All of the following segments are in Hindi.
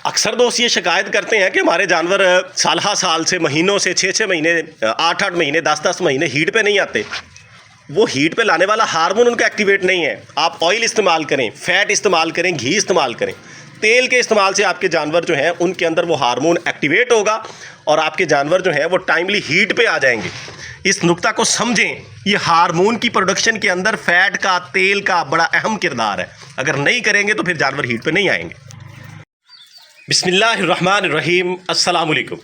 अक्सर दोस्त ये शिकायत करते हैं कि हमारे जानवर साल साल से, महीनों से, 6-6 महीने, 8-8 महीने, 10-10 महीने हीट पे नहीं आते। वो हीट पे लाने वाला हार्मोन उनका एक्टिवेट नहीं है। आप ऑयल इस्तेमाल करें, फैट इस्तेमाल करें, घी इस्तेमाल करें, तेल के इस्तेमाल से आपके जानवर जो हैं उनके अंदर वो हार्मोन एक्टिवेट होगा और आपके जानवर जो हैं वो टाइमली हीट पे आ जाएंगे। इस नुक्ता को समझें। ये हार्मोन की प्रोडक्शन के अंदर फैट का, तेल का बड़ा अहम किरदार है। अगर नहीं करेंगे तो फिर जानवर हीट पे नहीं आएंगे। बिस्मिल्लाहिर्रहमानिर्रहीम, अस्सलाम वालेकुम।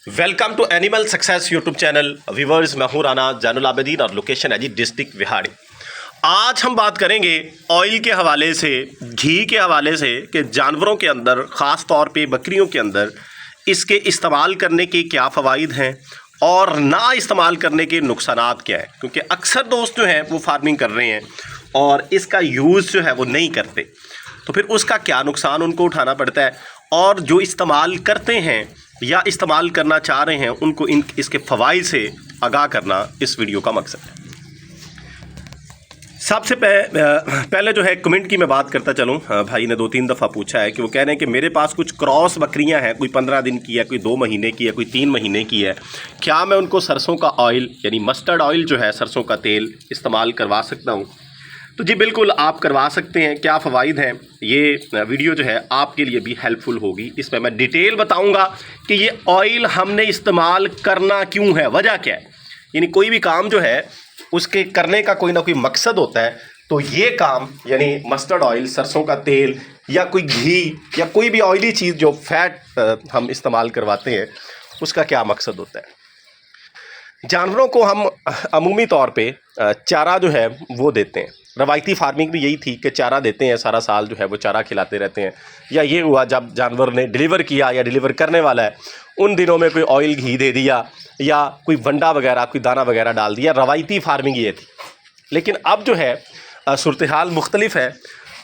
Welcome to animal success YouTube channel. Viewers, मैं हूं राना जैनुल आबिदीन और लोकेशन है जी डिस्ट्रिक्ट विहाड़ी। आज हम बात करेंगे ऑयल के हवाले से, घी के हवाले से कि जानवरों के अंदर, ख़ास तौर पे बकरियों के अंदर इसके इस्तेमाल करने के क्या फ़वाइद हैं और ना इस्तेमाल करने के नुकसानात क्या हैं। क्योंकि अक्सर दोस्त जो हैं वो फार्मिंग कर रहे हैं और इसका यूज़ जो है वो नहीं करते, तो फिर उसका क्या नुकसान उनको उठाना पड़ता है। और जो इस्तेमाल करते हैं या इस्तेमाल करना चाह रहे हैं उनको इसके फ़वाइद से आगाह करना इस वीडियो का मकसद है। सबसे पहले जो है कमेंट की मैं बात करता चलूँ। भाई ने 2-3 दफ़ा पूछा है कि वो कह रहे हैं कि मेरे पास कुछ क्रॉस बकरियां हैं, कोई 15 दिन की है, कोई 2 महीने की है, कोई 3 महीने की है, क्या मैं उनको सरसों का ऑयल यानी मस्टर्ड ऑयल जो है, सरसों का तेल इस्तेमाल करवा सकता हूँ। तो जी बिल्कुल आप करवा सकते हैं। क्या फ़वाइद हैं, ये वीडियो जो है आपके लिए भी हेल्पफुल होगी। इसमें मैं डिटेल बताऊंगा कि ये ऑयल हमने इस्तेमाल करना क्यों है, वजह क्या है। यानी कोई भी काम जो है उसके करने का कोई ना कोई मकसद होता है। तो ये काम यानी मस्टर्ड ऑयल, सरसों का तेल या कोई घी या कोई भी ऑयली चीज़ जो फैट हम इस्तेमाल करवाते हैं, उसका क्या मकसद होता है। जानवरों को हम अमूमी तौर पे चारा जो है वो देते हैं। रवायती फार्मिंग भी यही थी कि चारा देते हैं, सारा साल जो है वो चारा खिलाते रहते हैं। या ये हुआ जब जानवर ने डिलीवर किया या डिलीवर करने वाला है, उन दिनों में कोई ऑयल घी दे दिया या कोई वंडा वगैरह, कोई दाना वगैरह डाल दिया। रवायती फार्मिंग ये थी। लेकिन अब जो है सूरत हाल मुख्तलिफ है।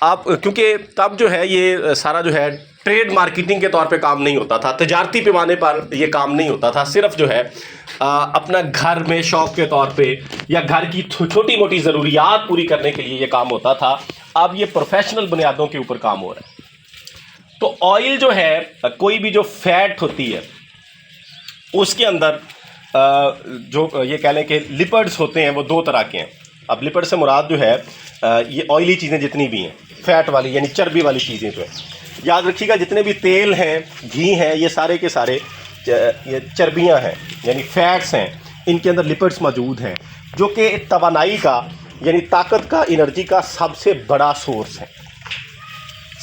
अब क्योंकि तब जो है ये सारा जो है ट्रेड मार्केटिंग के तौर पे काम नहीं होता था, तजारती पैमाने पर ये काम नहीं होता था। सिर्फ जो है अपना घर में शौक़ के तौर पे या घर की छोटी मोटी ज़रूरियात पूरी करने के लिए ये काम होता था। अब ये प्रोफेशनल बुनियादों के ऊपर काम हो रहा है। तो ऑयल जो है, कोई भी जो फैट होती है उसके अंदर जो ये कह लें कि लिपिड्स होते हैं वो 2 तरह के हैं। अब लिपिड से मुराद जो है ये ऑयली चीज़ें जितनी भी हैं, फैट वाली यानी चर्बी वाली चीज़ें जो है, याद रखिएगा जितने भी तेल हैं, घी हैं, ये सारे के सारे ये चर्बियां हैं यानी फैट्स हैं। इनके अंदर लिपिड्स मौजूद हैं जो कि तवानाई का यानी ताकत का, एनर्जी का सबसे बड़ा सोर्स है।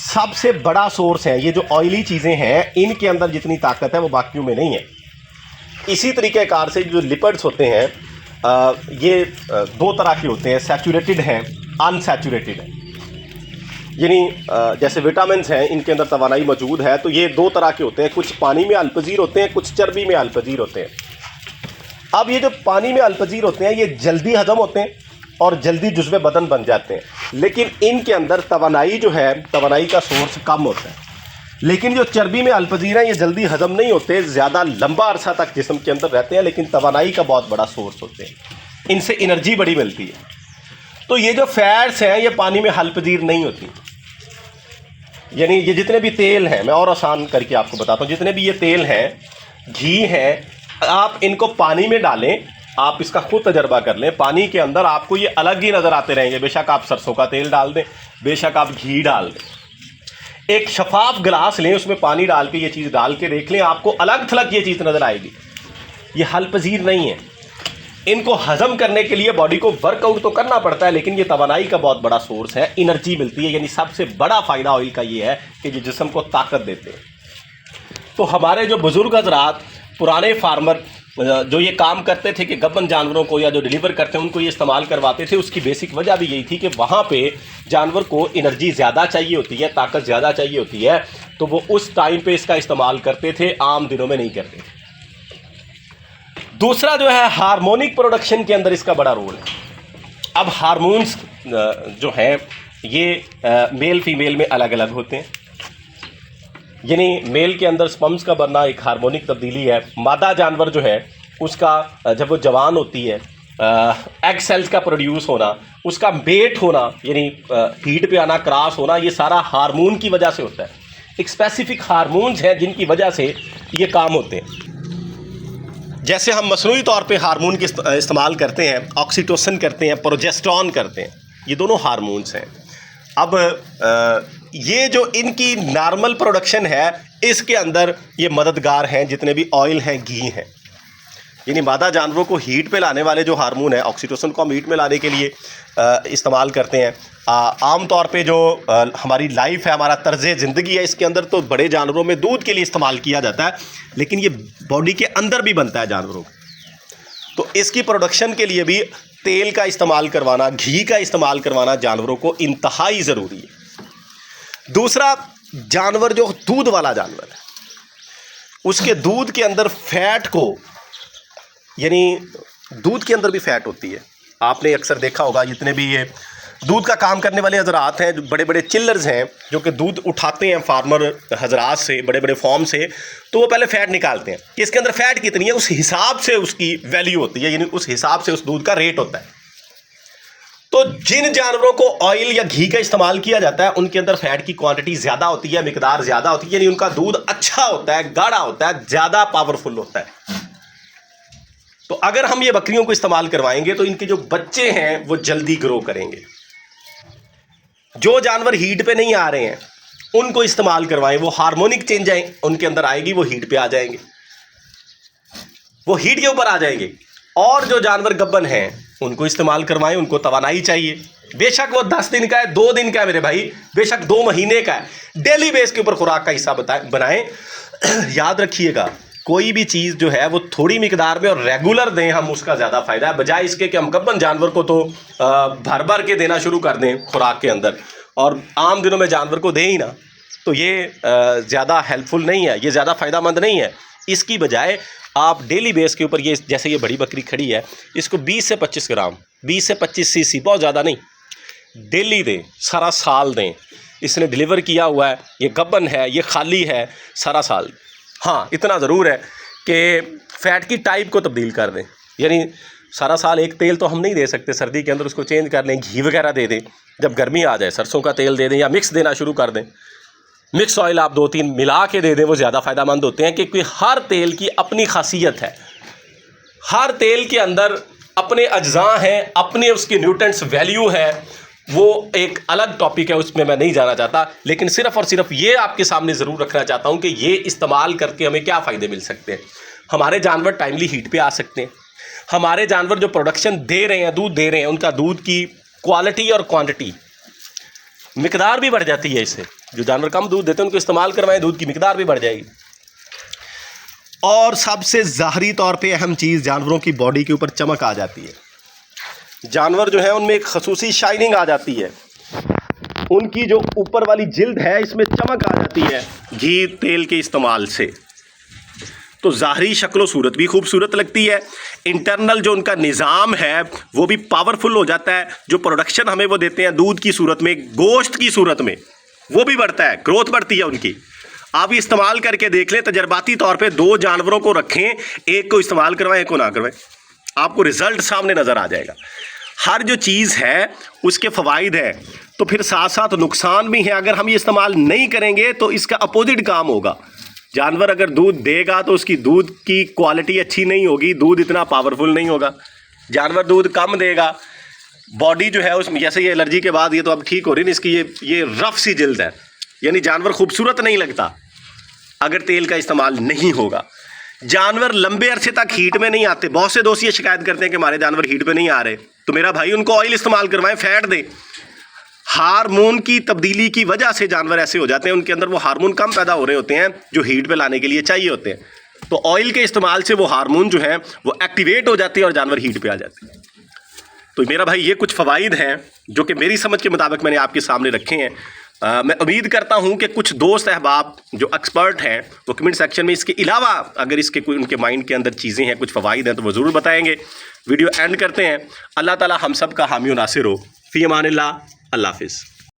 सबसे बड़ा सोर्स है। ये जो ऑयली चीज़ें हैं इनके अंदर जितनी ताकत है वो बाकियों में नहीं है। इसी तरीके कार से जो लिपिड्स होते हैं ये 2 तरह के होते हैं, सैचुरेटेड हैं, अनसैचुरेटेड हैं। यानी जैसे विटामिन हैं इनके अंदर तवानाई मौजूद है, तो ये 2 तरह के होते हैं। कुछ पानी में अल्पजीर होते हैं, कुछ चर्बी में अल्पजीर होते हैं। अब ये जो पानी में अल्पजीर होते हैं ये जल्दी हजम होते हैं और जल्दी जुज़्वे बदन बन जाते हैं। लेकिन इनके अंदर तवानाई जो है, तवानाई का सोर्स कम होता है। लेकिन जो चर्बी में अल्पजीर हैं ये जल्दी हजम नहीं होते, ज़्यादा लंबा अरसा तक जिस्म के अंदर रहते हैं, लेकिन तवानाई का बहुत बड़ा सोर्स होते हैं। इनसे एनर्जी बड़ी मिलती है। तो ये जो फैट्स हैं ये पानी में अल्पजीर नहीं होती। यानी ये जितने भी तेल हैं, मैं और आसान करके आपको बताता हूँ, जितने भी ये तेल हैं, घी हैं, आप इनको पानी में डालें, आप इसका खुद तजर्बा कर लें। पानी के अंदर आपको ये अलग ही नज़र आते रहेंगे। बेशक आप सरसों का तेल डाल दें, बेशक आप घी डाल दें, एक शफाफ गिलास लें, उसमें पानी डाल के ये चीज़ डाल के देख लें, आपको अलग थलग ये चीज़ नज़र आएगी। ये अल्पजीर नहीं है। इनको हजम करने के लिए बॉडी को वर्कआउट तो करना पड़ता है, लेकिन ये तवानाई का बहुत बड़ा सोर्स है, एनर्जी मिलती है। यानी सबसे बड़ा फ़ायदा ऑयल का ये है कि ये जिस्म को ताकत देते हैं। तो हमारे जो बुज़ुर्ग हज़रात, पुराने फार्मर जो ये काम करते थे कि गब्बन जानवरों को या जो डिलीवर करते हैं उनको ये इस्तेमाल करवाते थे, उसकी बेसिक वजह भी यही थी कि वहाँ पे जानवर को एनर्जी ज़्यादा चाहिए होती है, ताकत ज़्यादा चाहिए होती है, तो वो उस टाइम पे इसका इस्तेमाल करते थे, आम दिनों में नहीं करते थे। दूसरा जो है हार्मोनिक प्रोडक्शन के अंदर इसका बड़ा रोल है। अब हार्मोन्स जो हैं ये मेल फीमेल में अलग अलग होते हैं। यानी मेल के अंदर स्पर्म्स का बनना एक हार्मोनिक तब्दीली है। मादा जानवर जो है उसका जब वो जवान होती है, एग सेल्स का प्रोड्यूस होना, उसका मेट होना यानी हीट पे आना, क्रॉस होना, ये सारा हार्मोन की वजह से होता है। एक स्पेसिफिक हार्मोन्स हैं जिनकी वजह से ये काम होते हैं। जैसे हम मसनूई तौर पे हार्मोन के इस्तेमाल करते हैं, ऑक्सीटोसिन करते हैं, प्रोजेस्टेरॉन करते हैं, ये दोनों हार्मोन्स हैं। अब ये जो इनकी नॉर्मल प्रोडक्शन है इसके अंदर ये मददगार हैं, जितने भी ऑयल हैं, घी हैं। यानी मादा जानवरों को हीट पे लाने वाले जो हार्मोन है, ऑक्सीटोसिन को हम हीट में लाने के लिए इस्तेमाल करते हैं। आम तौर पे जो हमारी लाइफ है, हमारा तर्ज़ ज़िंदगी है, इसके अंदर तो बड़े जानवरों में दूध के लिए इस्तेमाल किया जाता है, लेकिन ये बॉडी के अंदर भी बनता है जानवरों को। तो इसकी प्रोडक्शन के लिए भी तेल का इस्तेमाल करवाना, घी का इस्तेमाल करवाना जानवरों को इंतहाई ज़रूरी है। दूसरा, जानवर जो दूध वाला जानवर है, उसके दूध के अंदर फैट को, यानी दूध के अंदर भी फैट होती है। आपने अक्सर देखा होगा, जितने भी ये दूध का काम करने वाले हजरात हैं, जो बड़े बड़े चिल्लर्स हैं जो कि दूध उठाते हैं फार्मर हजरात से, बड़े बड़े फॉर्म से, तो वो पहले फ़ैट निकालते हैं कि इसके अंदर फ़ैट कितनी है, उस हिसाब से उसकी वैल्यू होती है, यानी उस हिसाब से उस दूध का रेट होता है। तो जिन जानवरों को ऑयल या घी का इस्तेमाल किया जाता है उनके अंदर फैट की क्वांटिटी ज़्यादा होती है, मिकदार ज़्यादा होती है, यानी उनका दूध अच्छा होता है, गाढ़ा होता है, ज़्यादा पावरफुल होता है। तो अगर हम ये बकरियों को इस्तेमाल करवाएंगे तो इनके जो बच्चे हैं वो जल्दी ग्रो करेंगे। जो जानवर हीट पे नहीं आ रहे हैं उनको इस्तेमाल करवाएं, वो हार्मोनिक चेंज उनके अंदर आएगी, वो हीट पे आ जाएंगे, वो हीट के ऊपर आ जाएंगे। और जो जानवर गब्बन हैं उनको इस्तेमाल करवाएं, उनको तवानाई चाहिए। बेशक वो 10 दिन का है, 2 दिन का है मेरे भाई, बेशक 2 महीने का है, डेली बेस के ऊपर खुराक का हिस्सा बनाएं। याद रखिएगा, कोई भी चीज़ जो है वो थोड़ी मिकदार में और रेगुलर दें हम, उसका ज़्यादा फ़ायदा है, बजाय इसके कि हम गब्बन जानवर को तो भर भर के देना शुरू कर दें खुराक के अंदर और आम दिनों में जानवर को दें ही ना, तो ये ज़्यादा हेल्पफुल नहीं है, ये ज़्यादा फ़ायदेमंद नहीं है। इसकी बजाय आप डेली बेस के ऊपर, ये जैसे ये बड़ी बकरी खड़ी है, इसको 20 से 25 ग्राम, 20 से 25 सीसी, बहुत ज़्यादा नहीं, डेली दें, सारा साल दें। इसने डिलीवर किया हुआ है, ये गब्बन है, ये खाली है, सारा साल। हाँ, इतना ज़रूर है कि फ़ैट की टाइप को तब्दील कर दें, यानी सारा साल एक तेल तो हम नहीं दे सकते, सर्दी के अंदर उसको चेंज कर लें, घी वगैरह दे दें। जब गर्मी आ जाए सरसों का तेल दे दें या मिक्स देना शुरू कर दें, मिक्स ऑयल आप 2-3 मिला के दे दें, वो ज़्यादा फ़ायदेमंद होते हैं, क्योंकि हर तेल की अपनी खासियत है, हर तेल के अंदर अपने अज्जा हैं, अपने उसकी न्यूट्रिएंट्स वैल्यू है। वो एक अलग टॉपिक है, उसमें मैं नहीं जाना चाहता, लेकिन सिर्फ़ और सिर्फ ये आपके सामने ज़रूर रखना चाहता हूँ कि ये इस्तेमाल करके हमें क्या फ़ायदे मिल सकते हैं। हमारे जानवर टाइमली हीट पे आ सकते हैं, हमारे जानवर जो प्रोडक्शन दे रहे हैं, दूध दे रहे हैं, उनका दूध की क्वालिटी और क्वांटिटी, मिकदार भी बढ़ जाती है। इससे जो जानवर कम दूध देते हैं उनको इस्तेमाल करवाएं, दूध की मिकदार भी बढ़ जाएगी। और सबसे ज़ाहरी तौर पे अहम चीज़, जानवरों की बॉडी के ऊपर चमक आ जाती है। जानवर जो है उनमें एक खसूसी शाइनिंग आ जाती है, उनकी जो ऊपर वाली जिल्द है इसमें चमक आ जाती है घी तेल के इस्तेमाल से। तो ज़ाहरी शक्ल सूरत भी खूबसूरत लगती है, इंटरनल जो उनका निज़ाम है वो भी पावरफुल हो जाता है। जो प्रोडक्शन हमें वो देते हैं दूध की सूरत में, गोश्त की सूरत में, वो भी बढ़ता है, ग्रोथ बढ़ती है उनकी। आप इस्तेमाल करके देख लें, तजर्बाती तौर पे 2 जानवरों को रखें, एक को इस्तेमाल करवाएं, एक को ना करवाएं, आपको रिज़ल्ट सामने नज़र आ जाएगा। हर जो चीज़ है उसके फ़वाइद हैं, तो फिर साथ साथ नुकसान भी हैं। अगर हम ये इस्तेमाल नहीं करेंगे तो इसका अपोजिट काम होगा। जानवर अगर दूध देगा तो उसकी दूध की क्वालिटी अच्छी नहीं होगी, दूध इतना पावरफुल नहीं होगा। जानवर दूध कम देगा, बॉडी जो है उसमें, जैसे ये एलर्जी के बाद ये तो अब ठीक हो रही है, इसकी ये रफ़ सी जल्द है, यानी जानवर खूबसूरत नहीं लगता अगर तेल का इस्तेमाल नहीं होगा। जानवर लंबे अरसे तक हीट में नहीं आते। बहुत से दोस्त ये शिकायत करते हैं कि हमारे जानवर हीट में नहीं आ रहे, तो मेरा भाई उनको ऑयल इस्तेमाल करवाएं, फैट दें। हार्मोन की तब्दीली की वजह से जानवर ऐसे हो जाते हैं, उनके अंदर वो हार्मोन कम पैदा हो रहे होते हैं जो हीट पे लाने के लिए चाहिए होते हैं। तो ऑयल के इस्तेमाल से वो हार्मोन जो है वो एक्टिवेट हो जाते हैं और जानवर हीट पे आ जाते हैं। तो मेरा भाई ये कुछ फ़वाइद हैं जो कि मेरी समझ के मुताबिक मैंने आपके सामने रखे हैं। मैं उम्मीद करता हूं कि कुछ दोस्त अहबाब जो एक्सपर्ट हैं वो कमेंट सेक्शन में इसके अलावा अगर इसके कोई उनके माइंड के अंदर चीज़ें हैं, कुछ फ़वाइद हैं, तो वो ज़रूर बताएंगे। वीडियो एंड करते हैं। अल्लाह ताला हम सब का हामी और नासिर हो। फ़ी अमानिल्लाह। अल्लाह हाफ़िज़।